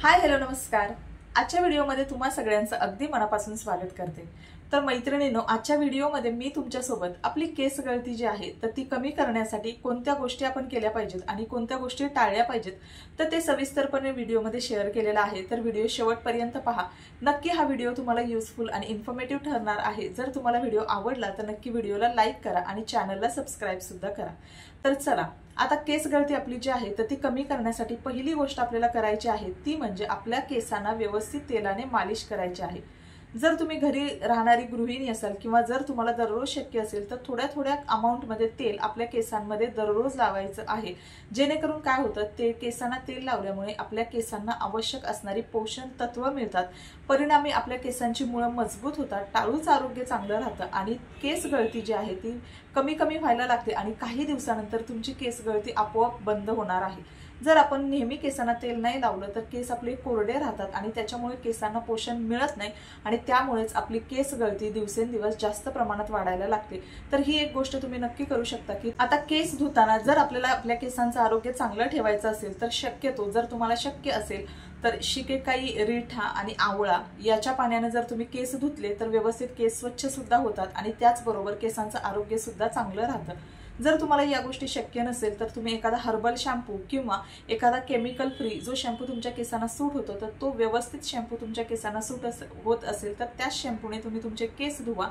Hi hello नमस्कार। आजच्या व्हिडिओमध्ये तुम्हा सगळ्यांचं अगदी मनापासून स्वागत करते। तर मैत्रिणींनो, आजच्या व्हिडिओमध्ये मी तुमच्यासोबत आपली केस गळती जी आहे तर ती कमी करण्यासाठी कोणत्या गोष्टी आपण केल्या पाहिजेत आणि कोणत्या गोष्टी टाळल्या पाहिजेत तर ते सविस्तरपणे व्हिडिओमध्ये शेअर केलेला आहे। तर व्हिडिओ शेवटपर्यंत पहा। नक्की हा व्हिडिओ तुम्हाला युजफुल आणि इन्फॉर्मेटिव्ह ठरणार आहे। जर तुम्हाला व्हिडिओ आवडला तर नक्की व्हिडिओला लाईक करा आणि चॅनलला सबस्क्राइब सुद्धा करा। तर चला, आता केस गळती आपली जी आहे तर ती कमी करण्यासाठी पहिली गोष्ट आपल्याला करायची आहे ती म्हणजे आपल्या केसांना व्यवस्थित तेलाने मालिश करायची आहे। जर तुम्ही घरी राहणारी गृहिणी असाल किंवा जर तुम्हाला दररोज शक्य असेल तर थोड्या थोड्या अमाउंट मध्ये तेल आपल्या केसांमध्ये दररोज लावायचं आहे, जेणेकरून काय होतं ते केसांना तेल लावल्यामुळे आपल्या केसांना आवश्यक असणारी पोषण तत्व मिळतात। परिणामी आपल्या केसांची मुळं मजबूत होतात, टाळूचं आरोग्य चांगलं राहतं आणि केस गळती जी आहे ती कमी कमी व्हायला लागते आणि काही दिवसानंतर तुमची केस गळती आपोआप बंद होणार आहे। जर आपण नेहमी केसांना तेल नाही लावलं तर केस आपले कोरडे राहतात आणि त्याच्यामुळे केसांना पोषण मिळत नाही आणि त्यामुळेच आपली केस गळती दिवसेंदिवस जास्त प्रमाणात वाढायला लागते। तर ही एक गोष्ट तुम्ही नक्की करू शकता की आता केस धुताना जर आपल्याला आपल्या केसांचं आरोग्य चांगलं ठेवायचं असेल तर शक्यतो जर तुम्हाला शक्य असेल तर शिकेकाई, रिठा आणि आवळा याच्या पाण्याने जर तुम्ही केस धुतले तर व्यवस्थित केस स्वच्छ सुद्धा होतात आणि त्याचबरोबर केसांचं आरोग्य सुद्धा चांगलं राहतं। जर तुम्हाला या गोष्टी शक्य नसेल तर तुम्ही एखादा हर्बल शॅम्पू किंवा एखादा केमिकल फ्री जो शॅम्पू तुमच्या केसांना सूट होतो तर तो व्यवस्थित शॅम्पू तुमच्या केसांना होत असेल तर त्या शॅम्पूने तुम्ही तुमचे केस धुवा,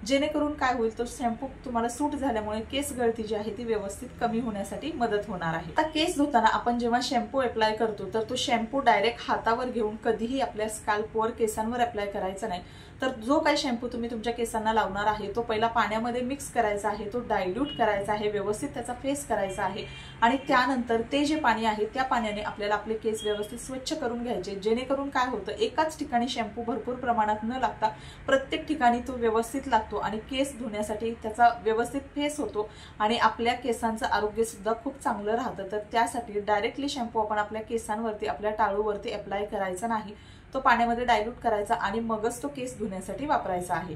जेणेकरून काय होईल तो शॅम्पू तुम्हाला सूट झाल्यामुळे केस गळती जी आहे ती व्यवस्थित कमी होण्यासाठी मदत होणार आहे। आता केस धुताना आपण जेव्हा शॅम्पू अप्लाय करतो तर तो शॅम्पू डायरेक्ट हातावर घेऊन कधीही आपल्या स्कॅल्पवर केसांवर अप्लाय करायचा नाही। तर जो काही शॅम्पू तुम्ही तुमच्या केसांना लावणार आहे तो पहिला पाण्यामध्ये मिक्स करायचा आहे, तो डायल्यूट करायचा आहे, व्यवस्थित त्याचा फेस करायचा आहे आणि त्यानंतर ते जे पाणी आहे त्या पाण्याने आपल्याला आपले केस व्यवस्थित स्वच्छ करून घ्यायचे, जेणेकरून काय होतं एकाच ठिकाणी शॅम्पू भरपूर प्रमाणात न लागता प्रत्येक ठिकाणी तो व्यवस्थित लागतो आणि केस धुण्यासाठी त्याचा व्यवस्थित फेस होतो आणि आपल्या केसांचं आरोग्य सुद्धा खूप चांगलं राहतं। तर त्यासाठी डायरेक्टली शॅम्पू आपण आपल्या केसांवरती, आपल्या टाळूवरती अप्लाय करायचा नाही, तो पाण्यामध्ये डायल्यूट करायचा आणि मगच तो केस धुण्यासाठी वापरायचा आहे।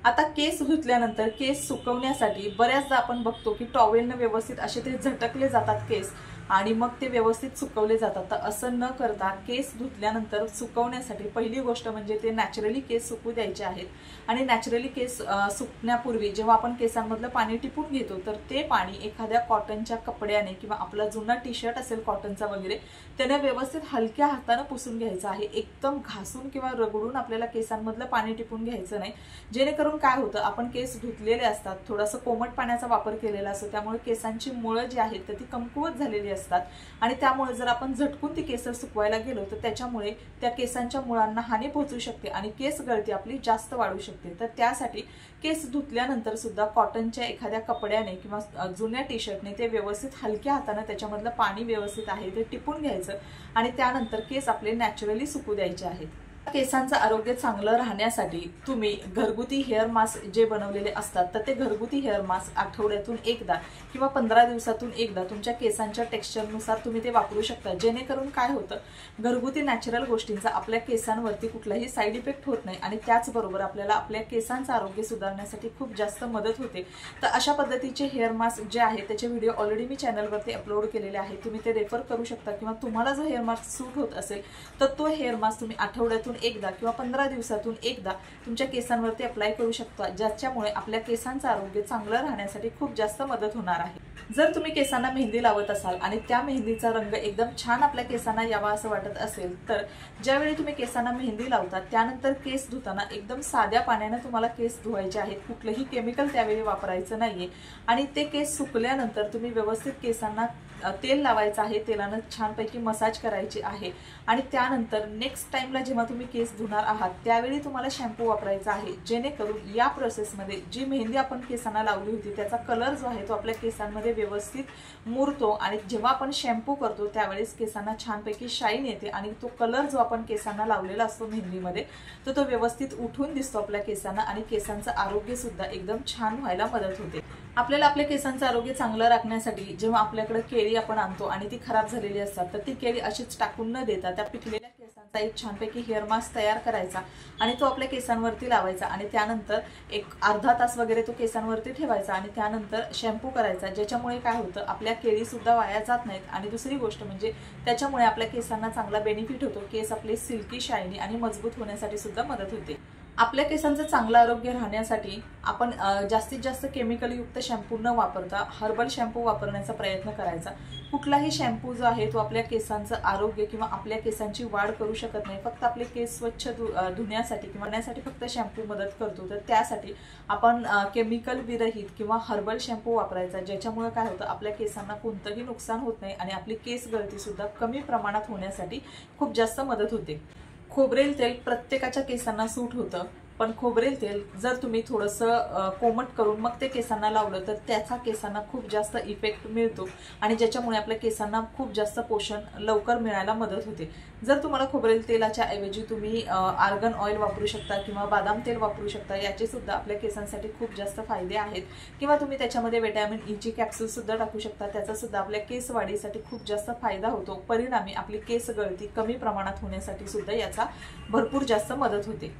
आता केस धुतल्यानंतर केस सुकवण्यासाठी बऱ्याचदा आपण बघतो की टॉवेलने व्यवस्थित असे ते झटकले जातात केस आणि मग ते व्यवस्थित सुकवले जातात। तर असं न करता केस धुतल्यानंतर सुकवण्यासाठी पहिली गोष्ट म्हणजे ते नॅचरली केस सुकू द्यायचे आहेत आणि नॅचरली केस सुकण्यापूर्वी जेव्हा आपण केसांमधलं पाणी टिपून घेतो तर ते पाणी एखाद्या कॉटनच्या कपड्याने किंवा आपला जुना टी शर्ट असेल कॉटनचा वगैरे त्याने व्यवस्थित हलक्या हाताने पुसून घ्यायचं आहे। एकदम घासून किंवा रगडून आपल्याला केसांमधलं पाणी टिपून घ्यायचं नाही, जेणेकरून काय होतं आपण केस धुतलेले असतात, थोडंसं कोमट पाण्याचा वापर केलेला असतो, त्यामुळे केसांची मुळं जी आहेत तर ती कमकुवत झालेली असतात आणि त्यामुळे जर आपण झटकून ती केस सुकवायला गेलो तर त्याच्यामुळे त्या केसांच्या मुळांना हानी पोहोचू शकते आणि केस गळती आपली जास्त वाढू शकते। तर त्यासाठी केस धुतल्यानंतर सुद्धा कॉटनच्या एखाद्या कपड्याने किंवा जुन्या टी शर्टने ते व्यवस्थित हलक्या हाताने त्याच्यामधलं पाणी व्यवस्थित आहे ते टिपून घ्यायचं आणि त्यानंतर केस आपले नॅचरली सुकू द्यायचे आहेत। केसांचं आरोग्य चांगलं राहण्यासाठी तुम्ही घरगुती हेअर मास्क जे बनवलेले असतात तर ते घरगुती हेअर मास्क आठवड्यातून एकदा किंवा 15 दिवसातून एकदा तुमच्या केसांच्या टेक्स्चरनुसार तुम्ही ते वापरू शकता, जेणेकरून काय होतं घरगुती नॅचरल गोष्टींचा आपल्या केसांवरती कुठलाही साईड इफेक्ट होत नाही आणि त्याचबरोबर आपल्याला आपल्या केसांचं आरोग्य सुधारण्यासाठी खूप जास्त मदत होते। तर अशा पद्धतीचे हेअर मास्क जे आहे त्याचे व्हिडिओ ऑलरेडी मी चॅनलवरती अपलोड केलेले आहे, तुम्ही ते रेफर करू शकता किंवा तुम्हाला जो हेअर मास्क सूट होत असेल तर तो हेअर मास्क तुम्ही आठवड्यातून एकदा किंवा 15 दिवसातून एकदा तुमच्या केसांवरती अप्लाय करू शकता, ज्याच्यामुळे आपल्या केसांचं आरोग्य चांगलं राहण्यासाठी खूप जास्त मदत होणार आहे। जर तुम्ही केसांना मेहंदी लावत असाल आणि त्या मेहंदीचा रंग एकदम छान आपल्या केसांना यावा असं वाटत असेल तर ज्यावेळी तुम्ही केसांना मेहंदी लावता त्यानंतर केस धुताना एकदम साध्या पाण्याने तुम्हाला केस धुवायचे आहेत, कुठलंही केमिकल त्यावेळी वापरायचं नाहीये आणि ते केस सुकल्यानंतर तुम्ही व्यवस्थित केसांना तेल लावायचं आहे, तेलानं छानपैकी मसाज करायची आहे आणि त्यानंतर नेक्स्ट टाइमला जेव्हा तुम्ही केस धुणार आहात त्यावेळी तुम्हाला शॅम्पू वापरायचा आहे, जेणेकरून या प्रोसेसमध्ये जी मेहंदी आपण केसांना लावली होती त्याचा कलर जो आहे तो आपल्या केसांमध्ये व्यवस्थित मुरतो आणि जेव्हा आपण शॅम्पू करतो त्यावेळेस केसांना छानपैकी शाईन येते आणि तो कलर जो आपण केसांना लावलेला असतो मेहंदीमध्ये तो व्यवस्थित उठून दिसतो आपल्या केसांना आणि केसांचं आरोग्य सुद्धा एकदम छान व्हायला मदत होते। आपल्याला आपल्या केसांचं आरोग्य चांगलं राखण्यासाठी जेव्हा आपल्याकडे केळी आपण आणतो आणि ती खराब झालेली असतात तर ती केळी अशीच टाकून न देता त्या पिकलेल्या केसांचा एक छानपैकी हेअर मास्क तयार करायचा आणि तो आपल्या केसांवरती लावायचा आणि त्यानंतर एक अर्धा तास वगैरे तो केसांवरती ठेवायचा आणि त्यानंतर शॅम्पू करायचा, ज्याच्यामुळे काय होतं आपल्या केळी सुद्धा वाया जात नाहीत आणि दुसरी गोष्ट म्हणजे त्याच्यामुळे आपल्या केसांना चांगला बेनिफिट होतो, केस आपले सिल्की शायनी आणि मजबूत होण्यासाठी सुद्धा मदत होते। आपल्या केसांचं चांगलं आरोग्य राहण्यासाठी आपण जास्तीत जास्त केमिकलयुक्त शॅम्पू न वापरता हर्बल शॅम्पू वापरण्याचा प्रयत्न करायचा। कुठलाही शॅम्पू जो आहे तो आपल्या केसांचं आरोग्य किंवा आपल्या केसांची वाढ करू शकत नाही, फक्त आपले केस स्वच्छ धुण्यासाठी किंवा धुण्यासाठी फक्त शॅम्पू मदत करतो। तर त्यासाठी आपण केमिकल विरहित किंवा हर्बल शॅम्पू वापरायचा, ज्याच्यामुळे काय होतं आपल्या केसांना कोणतंही नुकसान होत नाही आणि आपली केस गळती सुद्धा कमी प्रमाणात होण्यासाठी खूप जास्त मदत होते। खोबरेल तेल प्रत्येकाच्या केसांना सूट होतं, पण खोबरेल तेल जर तुम्ही थोडंसं कोमट करून मग ते केसांना लावलं तर त्याचा केसांना खूप जास्त इफेक्ट मिळतो आणि ज्याच्यामुळे आपल्या केसांना खूप जास्त पोषण लवकर मिळायला मदत होते। जर तुम्हाला खोबरेल तेलाच्या ऐवजी तुम्ही आर्गन ऑइल वापरू शकता किंवा बदाम तेल वापरू शकता, याचे सुद्धा आपल्या केसांसाठी खूप जास्त फायदे आहेत। किंवा तुम्ही त्याच्यामध्ये व्हिटॅमिन ई ची कॅप्सूल सुद्धा टाकू शकता, त्याचा सुद्धा आपल्या केस वाढीसाठी खूप जास्त फायदा होतो। परिणामी आपली केस गळती कमी प्रमाणात होण्यासाठी सुद्धा याचा भरपूर जास्त मदत होते।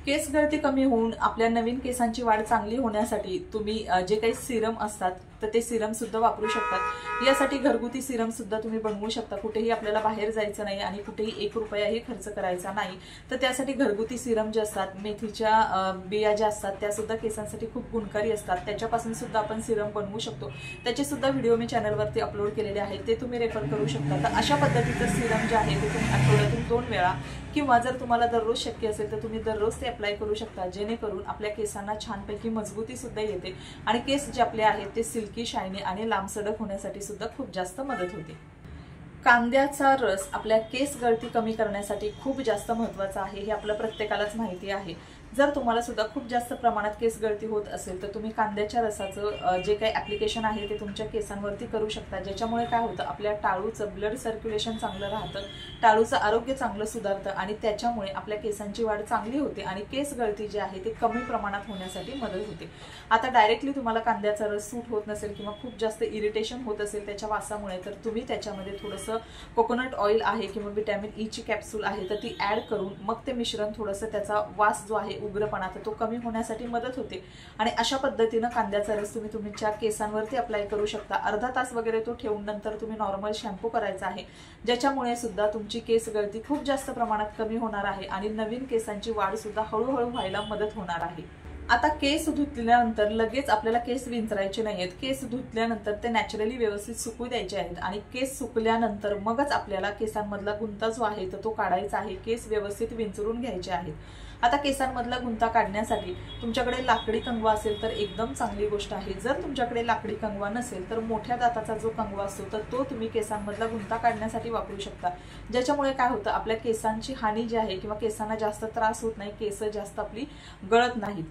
केस गळती कमी होऊन आपल्या नवीन केसांची वाढ चांगली होण्यासाठी तुम्ही जे काही सिरम असतात तर ते सिरम सुद्धा वापरू शकतात। यासाठी घरगुती सिरम सुद्धा तुम्ही बनवू शकता, कुठेही आपल्याला बाहेर जायचं नाही आणि कुठेही 1 रुपयाही खर्च करायचा नाही। तर त्यासाठी घरगुती सिरम जे असतात, मेथीच्या बिया ज्या असतात त्या सुद्धा केसांसाठी खूप गुणकारी असतात, त्याच्यापासून सुद्धा आपण सिरम बनवू शकतो। त्याचे सुद्धा व्हिडिओ मी चॅनलवरती अपलोड केलेले आहेत, ते तुम्ही रेफर करू शकता। तर अशा पद्धतीचं सिरम जे आहे ते तुम्ही आठवड्यातून 2 वेळा किंवा जर तुम्हाला दररोज शक्य असेल तर तुम्ही दररोज ते अप्लाय करू शकता, जेणेकरून आपल्या केसांना छानपैकी मजबूती सुद्धा येते आणि केस जे आपले आहेत ते सिल्की शायनी आणि लांबसडक होण्यासाठी सुद्धा खूप जास्त मदत होते। कांद्याचा रस आपल्या केस गळती कमी करण्यासाठी खूप जास्त महत्त्वाचा आहे, हे आपल्या प्रत्येकालाच माहिती आहे। जर तुम्हाला सुद्धा खूप जास्त प्रमाणात केस गळती होत असेल तर तुम्ही कांद्याच्या रसाचं जे काही ॲप्लिकेशन आहे ते तुमच्या केसांवरती करू शकता, ज्याच्यामुळे काय होतं आपल्या टाळूचं ब्लड सर्क्युलेशन चांगलं राहतं, टाळूचं आरोग्य चांगलं सुधारतं आणि त्याच्यामुळे आपल्या केसांची वाढ चांगली होते आणि केस गळती जी आहे ते कमी प्रमाणात होण्यासाठी मदत होते। आता डायरेक्टली तुम्हाला कांद्याचा रस सूट होत नसेल किंवा खूप जास्त इरिटेशन होत असेल त्याच्या वासामुळे, तर तुम्ही त्याच्यामध्ये थोडंसं कोकोनट ऑइल आहे किंवा व्हिटॅमिन ई ची कॅप्सूल आहे तर ती ॲड करून मग ते मिश्रण थोडंसं त्याचा वास जो आहे उग्रपणा तो कमी होण्यासाठी मदत होते आणि अशा पद्धतीने कांद्याचा रस तुम्ही तुमच्या केसांवरती अप्लाय करू शकता। अर्धा तास वगैरे तो ठेवून नंतर तुम्ही नॉर्मल शॅम्पू करायचा आहे, ज्याच्यामुळे सुद्धा तुमची केस गळती खूप जास्त प्रमाणात कमी होणार आहे आणि नवीन केसांची वाढ सुद्धा हळूहळू व्हायला मदत होणार आहे। आता केस धुतल्यानंतर लगेच आपल्याला केस विंचरायचे नाहीत, केस धुतल्यानंतर ते नॅचरली व्यवस्थित सुकू द्यायचे आहेत आणि केस सुकल्यानंतर मगच आपल्याला केसांमधला गुंता जो आहे तो काढायचा आहे, केस व्यवस्थित विंचरून घ्यायचे आहेत। आता केसांमधला गुंता काढण्यासाठी तुमच्याकडे लाकडी कंगवा असेल तर एकदम चांगली गोष्ट आहे, जर तुमच्याकडे लाकडी कंगवा नसेल तर मोठ्या दाताचा जो कंगवा असतो तर तो तुम्ही केसांमधला गुंता काढण्यासाठी वापरू शकता, ज्याच्यामुळे काय होतं आपल्या केसांची हानी जी आहे किंवा केसांना जास्त त्रास होत नाही, केस जास्त आपली गळत नाहीत।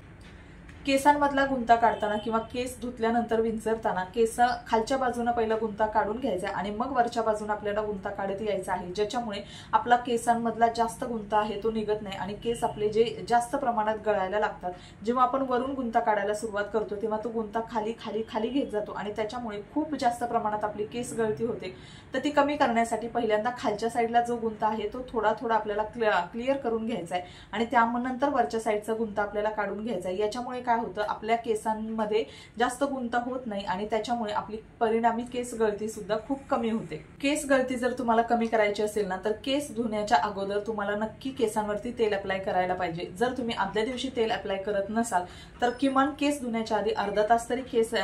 केसांमधला गुंता काढताना किंवा केस धुतल्यानंतर विंचरताना केस खालच्या बाजूने पहिला गुंता काढून घ्यायचा आणि मग वरच्या बाजूने आपल्याला गुंता काढत यायचा आहे, ज्याच्यामुळे आपला केसांमधला जास्त गुंता आहे तो निघत नाही आणि केस आपले जे जास्त प्रमाणात गळायला लागतात, जेव्हा आपण वरून गुंता काढायला सुरुवात करतो तेव्हा तो गुंता खाली खाली खाली घेत जातो आणि त्याच्यामुळे खूप जास्त प्रमाणात आपली केस गळती होते। तर ती कमी करण्यासाठी पहिल्यांदा खालच्या साईडला जो गुंता आहे तो थोडा थोडा आपल्याला क्लिअर करून घ्यायचा आहे आणि त्यानंतर वरच्या साईडचा गुंता आपल्याला काढून घ्यायचा आहे। याच्यामुळे काय होतं आपल्या केसांमध्ये जास्त गुंता होत नाही आणि त्याच्यामुळे आपली परिणामी केस गळती सुद्धा खूप कमी होते। केस गळती जर तुम्हाला कमी करायची असेल ना तर केस धुण्याच्या अगोदर तुम्हाला नक्की केसांवरती तेल अप्लाय करायला पाहिजे। जर तुम्ही आदल्या दिवशी तेल अप्लाय करत नसाल तर किमान केस धुण्याच्या आधी अर्धा तास तरी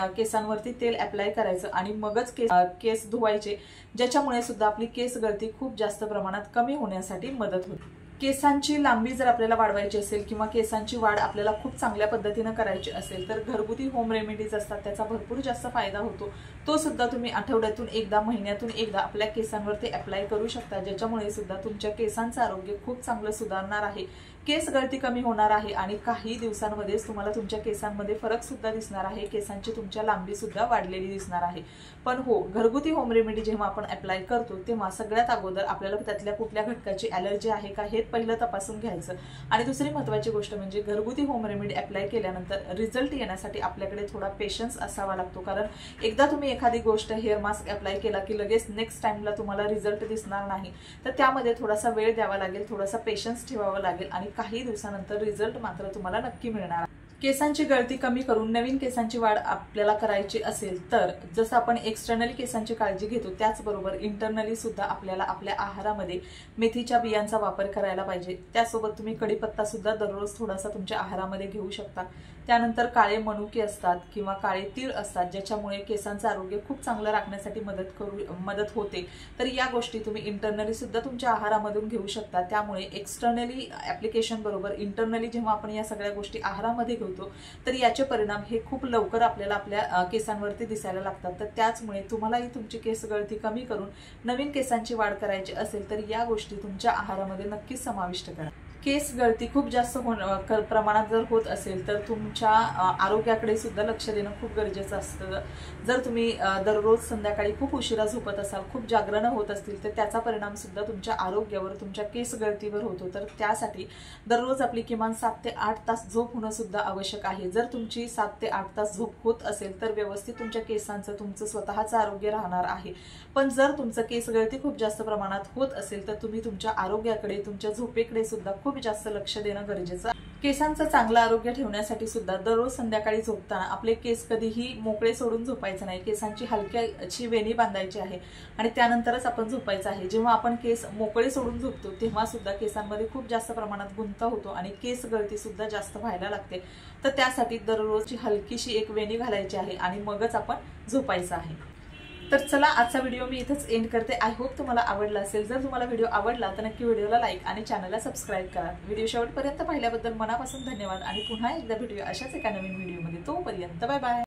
केसांवरती तेल अप्लाय करायचं आणि मगच केस धुवायचे, ज्याच्यामुळे सुद्धा आपली केस गळती खूप जास्त प्रमाणात कमी होण्यासाठी मदत होते। केसांची लांबी जर आपल्याला वाढवायची असेल किंवा केसांची वाढ आपल्याला खूप चांगल्या पद्धतीने करायची असेल तर घरगुती होम रेमेडीज असतात, त्याचा भरपूर जास्त फायदा होतो, तो सुद्धा तुम्ही आठवड्यातून एकदा महिन्यातून एकदा आपल्या केसांवरती अप्लाय करू शकता, ज्याच्यामुळे सुद्धा तुमच्या केसांचं आरोग्य खूप चांगलं सुधारणार आहे। केस गळती कमी होणार आहे आणि काही दिवसांमध्येच तुम्हाला तुमच्या केसांमध्ये फरक सुद्धा दिसणार आहे, केसांची तुमच्या लांबी सुद्धा वाढलेली दिसणार आहे। पण हो, घरगुती होम रेमेडी जेव्हा आपण अप्लाय करतो तेव्हा सगळ्यात अगोदर आपल्याला त्यातल्या कुठल्या घटकाची ॲलर्जी आहे का हे पहिलं तपासून घ्यायचं। आणि दुसरी महत्त्वाची गोष्ट म्हणजे घरगुती होम रेमेडी अप्लाय केल्यानंतर रिझल्ट येण्यासाठी आपल्याकडे थोडा पेशन्स असावा लागतो, कारण एकदा तुम्ही एखादी गोष्ट हेअर मास्क अप्लाय केला की लगेच नेक्स्ट टाइमला तुम्हाला रिझल्ट दिसणार नाही, तर त्यामध्ये थोडासा वेळ द्यावा लागेल, थोडासा पेशन्स ठेवावा लागेल आणि काही दिवसानंतर रिझल्ट मात्र तुम्हाला नक्की मिळणार। केसांची गळती कमी करून नवीन केसांची वाढ आपल्याला करायची असेल तर जसं आपण एक्सटर्नली केसांची काळजी घेतो त्याचबरोबर इंटरनली सुद्धा आपल्याला आपल्या आहारामध्ये मेथीच्या बियांचा वापर करायला पाहिजे। त्यासोबत तुम्ही कढीपत्ता सुद्धा दररोज थोडासा तुमच्या आहारामध्ये घेऊ शकता। त्यानंतर काळे मनुके असतात किंवा काळे तीळ असतात ज्याच्यामुळे केसांचं आरोग्य खूप चांगलं राखण्यासाठी मदत होते, तर या गोष्टी तुम्ही इंटरनली सुद्धा तुमच्या आहारामधून घेऊ शकता। त्यामुळे एक्सटर्नली ॲप्लिकेशन बरोबर इंटरनली जेव्हा आपण या सगळ्या गोष्टी आहारामध्ये घेतो तर याचे परिणाम हे खूप लवकर आपल्याला आपल्या केसांवरती दिसायला लागतात। तर त्याचमुळे तुम्हालाही तुमची केस गळती कमी करून नवीन केसांची वाढ करायची असेल तर या गोष्टी तुमच्या आहारामध्ये नक्कीच समाविष्ट करा। केस गळती खूप जास्त प्रमाणात जर होत असेल तर तुमच्या आरोग्याकडे सुद्धा लक्ष देणं खूप गरजेचं असतं। जर तुम्ही दररोज संध्याकाळी खूप उशिरा झोपत असाल, खूप जागरण होत असतील तर त्याचा परिणाम सुद्धा तुमच्या आरोग्यावर, तुमच्या केस गळतीवर होतो। तर त्यासाठी दररोज आपली किमान 7 ते 8 तास झोप होणं सुद्धा आवश्यक आहे। जर तुमची 7 ते 8 तास झोप होत असेल तर व्यवस्थित तुमच्या केसांचं तुमचं स्वतःचं आरोग्य राहणार आहे। पण जर तुमचं केस गळती खूप जास्त प्रमाणात होत असेल तर तुम्ही तुमच्या आरोग्याकडे, तुमच्या झोपेकडे सुद्धा खूप जास्त लक्ष देणं गरजेचं आहे। केसांचं चांगलं आरोग्य ठेवण्यासाठी सुद्धा दररोज संध्याकाळी झोपताना आपले केस कधीही मोकळे सोडून झोपायचं नाही, केसांची हलक्याची वेणी बांधायची आहे आणि त्यानंतरच आपण झोपायचं आहे। जेव्हा आपण केस मोकळे सोडून झोपतो तेव्हा सुद्धा केसांमध्ये खूप जास्त प्रमाणात गुंता होतो आणि केस गळती सुद्धा जास्त व्हायला लागते। तर त्यासाठी दररोजची हलकीशी एक वेणी घालायची आहे आणि मगच आपण झोपायचं आहे। तर चला, आजचा व्हिडिओ मी इथंच एंड करते। आय होप तुम्हाला आवडला असेल। जर तुम्हाला व्हिडिओ आवडला तर नक्की व्हिडिओला लाईक आणि चॅनलला सबस्क्राईब करा। व्हिडिओ शेवटपर्यंत पाहिल्याबद्दल मनापासून धन्यवाद आणि पुन्हा एकदा भेटूया अशाच एका नवीन व्हिडिओमध्ये। तोपर्यंत बाय बाय।